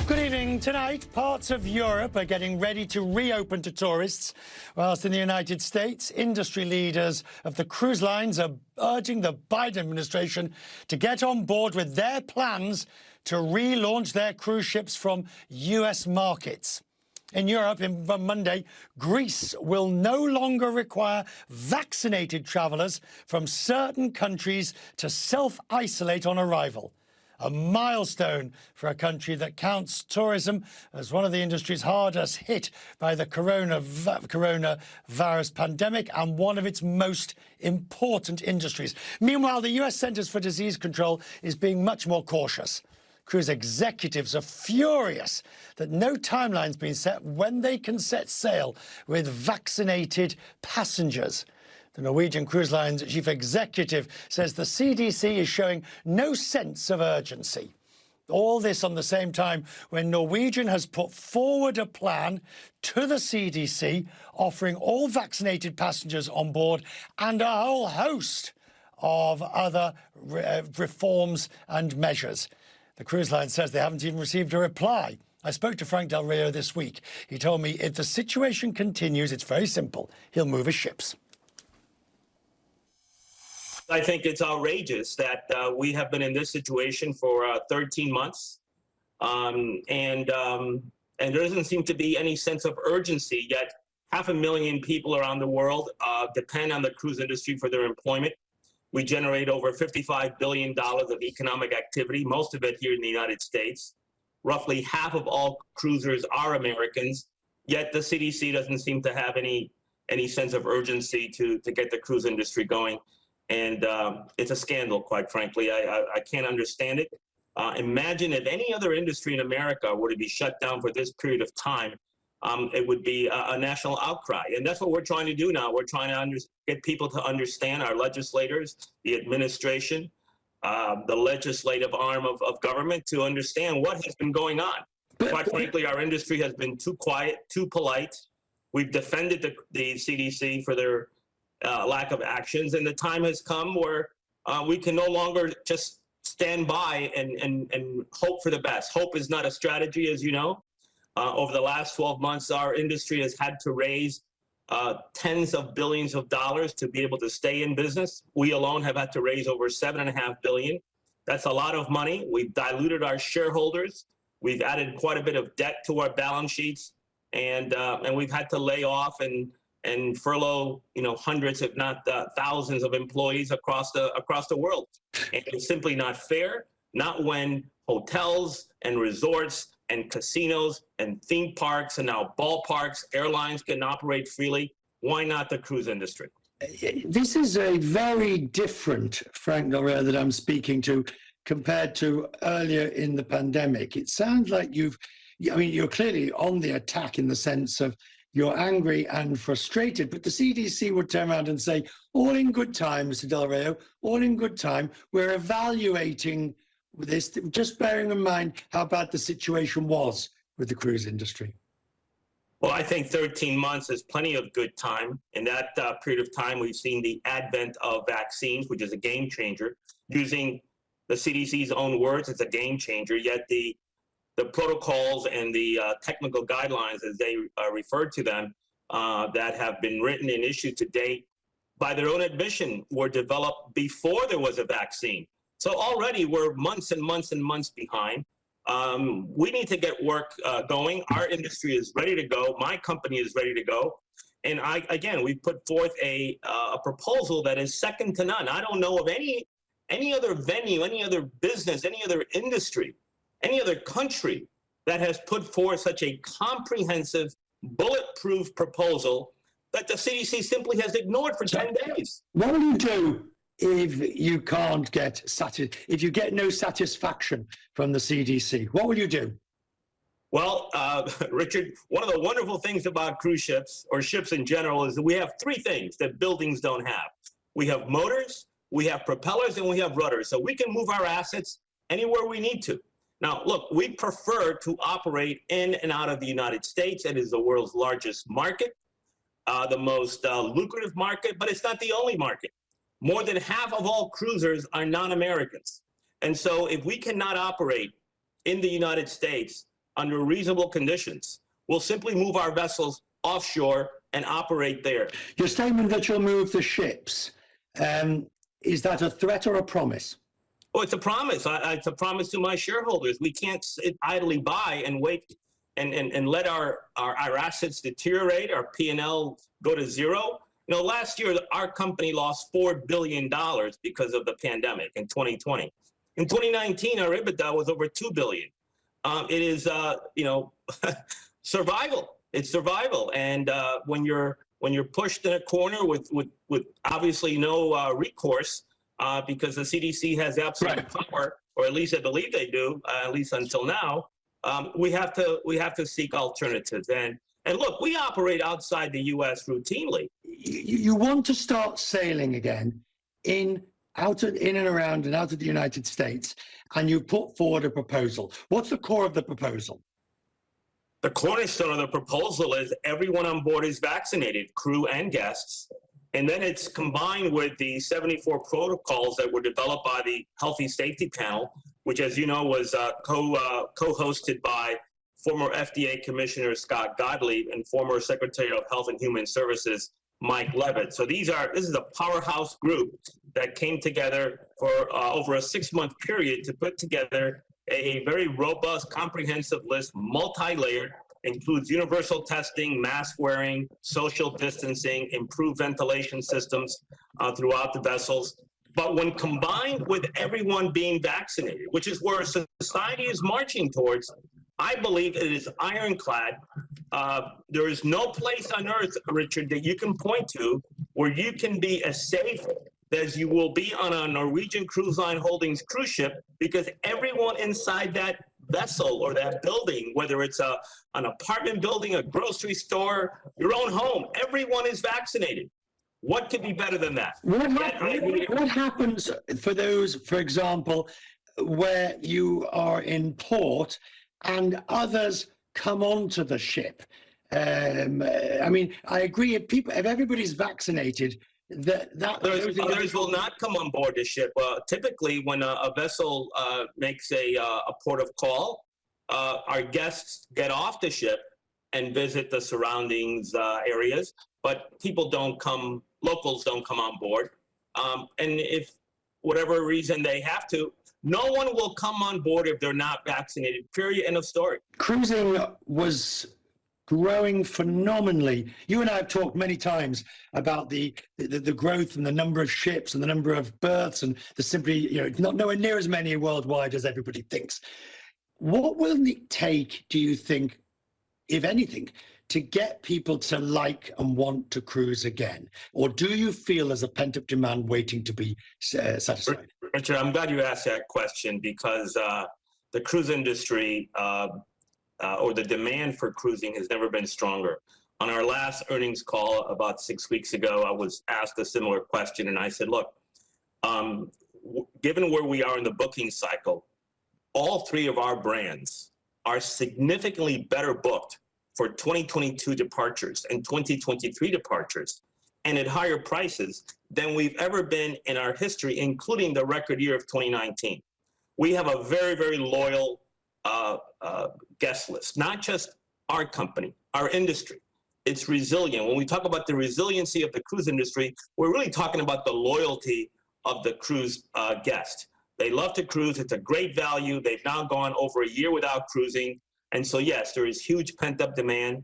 Good evening. Tonight, parts of Europe are getting ready to reopen to tourists, whilst in the United States, industry leaders of the cruise lines are urging the Biden administration to get on board with their plans to relaunch their cruise ships from US markets. In Europe, on Monday, Greece will no longer require vaccinated travellers from certain countries to self-isolate on arrival. A milestone for a country that counts tourism as one of the industries hardest hit by the coronavirus pandemic and one of its most important industries. Meanwhile, the US Centers for Disease Control is being much more cautious. Cruise executives are furious that no timeline's been set when they can set sail with vaccinated passengers. The Norwegian Cruise Lines chief executive says the CDC is showing no sense of urgency. All this on the same time when Norwegian has put forward a plan to the CDC offering all vaccinated passengers on board and a whole host of other reforms and measures. The cruise line says they haven't even received a reply. I spoke to Frank Del Rio this week. He told me if the situation continues, it's very simple. He'll move his ships. I think it's outrageous that we have been in this situation for 13 months, and there doesn't seem to be any sense of urgency, yet 500,000 people around the world depend on the cruise industry for their employment. We generate over $55 billion of economic activity, most of it here in the United States. Roughly half of all cruisers are Americans, yet the CDC doesn't seem to have any sense of urgency to get the cruise industry going. And it's a scandal, quite frankly. I can't understand it. Imagine if any other industry in America were to be shut down for this period of time, it would be a national outcry. And that's what we're trying to do now. We're trying to get people to understand, our legislators, the administration, the legislative arm of government, to understand what has been going on. Quite frankly, our industry has been too quiet, too polite. We've defended the CDC for their lack of actions, and the time has come where we can no longer just stand by and hope for the best. Hope is not a strategy, as you know. Over the last 12 months, our industry has had to raise tens of billions of dollars to be able to stay in business. We alone have had to raise over $7.5 billion. That's a lot of money. We've diluted our shareholders. We've added quite a bit of debt to our balance sheets, and we've had to lay off and furlough, hundreds, if not thousands, of employees across the world. And it's simply not fair. Not when hotels and resorts and casinos and theme parks and now ballparks, airlines can operate freely. Why not the cruise industry? This is a very different Frank Del Rio that I'm speaking to compared to earlier in the pandemic. It sounds like you're clearly on the attack in the sense of you're angry and frustrated, but the CDC would turn around and say, all in good time, Mr. Del Rio, all in good time. We're evaluating this, just bearing in mind how bad the situation was with the cruise industry. Well, I think 13 months is plenty of good time. In that period of time, we've seen the advent of vaccines, which is a game changer. Using the CDC's own words, it's a game changer, yet the protocols and the technical guidelines, as they refer to them, that have been written and issued to date, by their own admission, were developed before there was a vaccine. So already we're months and months and months behind. We need to get work going. Our industry is ready to go. My company is ready to go. And we put forth a proposal that is second to none. I don't know of any other venue, any other business, any other industry, any other country that has put forth such a comprehensive, bulletproof proposal that the CDC simply has ignored for 10 days. What will you do if you can't if you get no satisfaction from the CDC? What will you do? Well, Richard, one of the wonderful things about cruise ships, or ships in general, is that we have three things that buildings don't have. We have motors, we have propellers, and we have rudders. So we can move our assets anywhere we need to. Now, look, we prefer to operate in and out of the United States. It is the world's largest market, the most lucrative market, but it's not the only market. More than half of all cruisers are non-Americans. And so if we cannot operate in the United States under reasonable conditions, we'll simply move our vessels offshore and operate there. Your statement that you'll move the ships, is that a threat or a promise? Oh, it's a promise. It's a promise to my shareholders. We can't sit idly by and wait and let our assets deteriorate, our P&L go to zero. You know, last year, our company lost $4 billion because of the pandemic in 2020. In 2019, our EBITDA was over $2 billion. It is, you know, survival. It's survival. And when you're pushed in a corner with obviously no recourse, because the CDC has absolute power, or at least I believe they do, at least until now, we have to seek alternatives. And look, we operate outside the U.S. routinely. You want to start sailing again in and around and out of the United States, and you put forward a proposal. What's the core of the proposal? The cornerstone of the proposal is everyone on board is vaccinated, crew and guests. And then it's combined with the 74 protocols that were developed by the Healthy Safety Panel, which, as you know, was co-hosted by former FDA Commissioner Scott Gottlieb and former Secretary of Health and Human Services Mike Levitt. So this is a powerhouse group that came together for over a 6-month period to put together a very robust, comprehensive list, multi-layered, includes universal testing, mask wearing, social distancing, improved ventilation systems throughout the vessels. But when combined with everyone being vaccinated, which is where society is marching towards, I believe it is ironclad. There is no place on earth, Richard, that you can point to where you can be as safe as you will be on a Norwegian Cruise Line Holdings cruise ship, because everyone inside that vessel or that building, whether it's an apartment building, a grocery store, your own home, everyone is vaccinated. What could be better than that? What happens for those, for example, where you are in port and others come onto the ship? I mean, I agree. If everybody's vaccinated, others will not come on board the ship. Typically, when a vessel makes a port of call, our guests get off the ship and visit the surroundings areas, but locals don't come on board. And if whatever reason they have to, no one will come on board if they're not vaccinated, period, end of story. Cruising was growing phenomenally. You and I have talked many times about the growth and the number of ships and the number of berths, and there's simply, not nowhere near as many worldwide as everybody thinks. What will it take, do you think, if anything, to get people to like and want to cruise again? Or do you feel there's a pent-up demand waiting to be satisfied? Richard, I'm glad you asked that question, because the cruise industry or the demand for cruising has never been stronger. On our last earnings call about 6 weeks ago, I was asked a similar question, and I said, look, given where we are in the booking cycle, all three of our brands are significantly better booked for 2022 departures and 2023 departures, and at higher prices than we've ever been in our history, including the record year of 2019. We have a very, very loyal guest list, not just our company, our industry. It's resilient. When we talk about the resiliency of the cruise industry, we're really talking about the loyalty of the cruise guest. They love to cruise. It's a great value. They've now gone over a year without cruising. And so, yes, there is huge pent-up demand.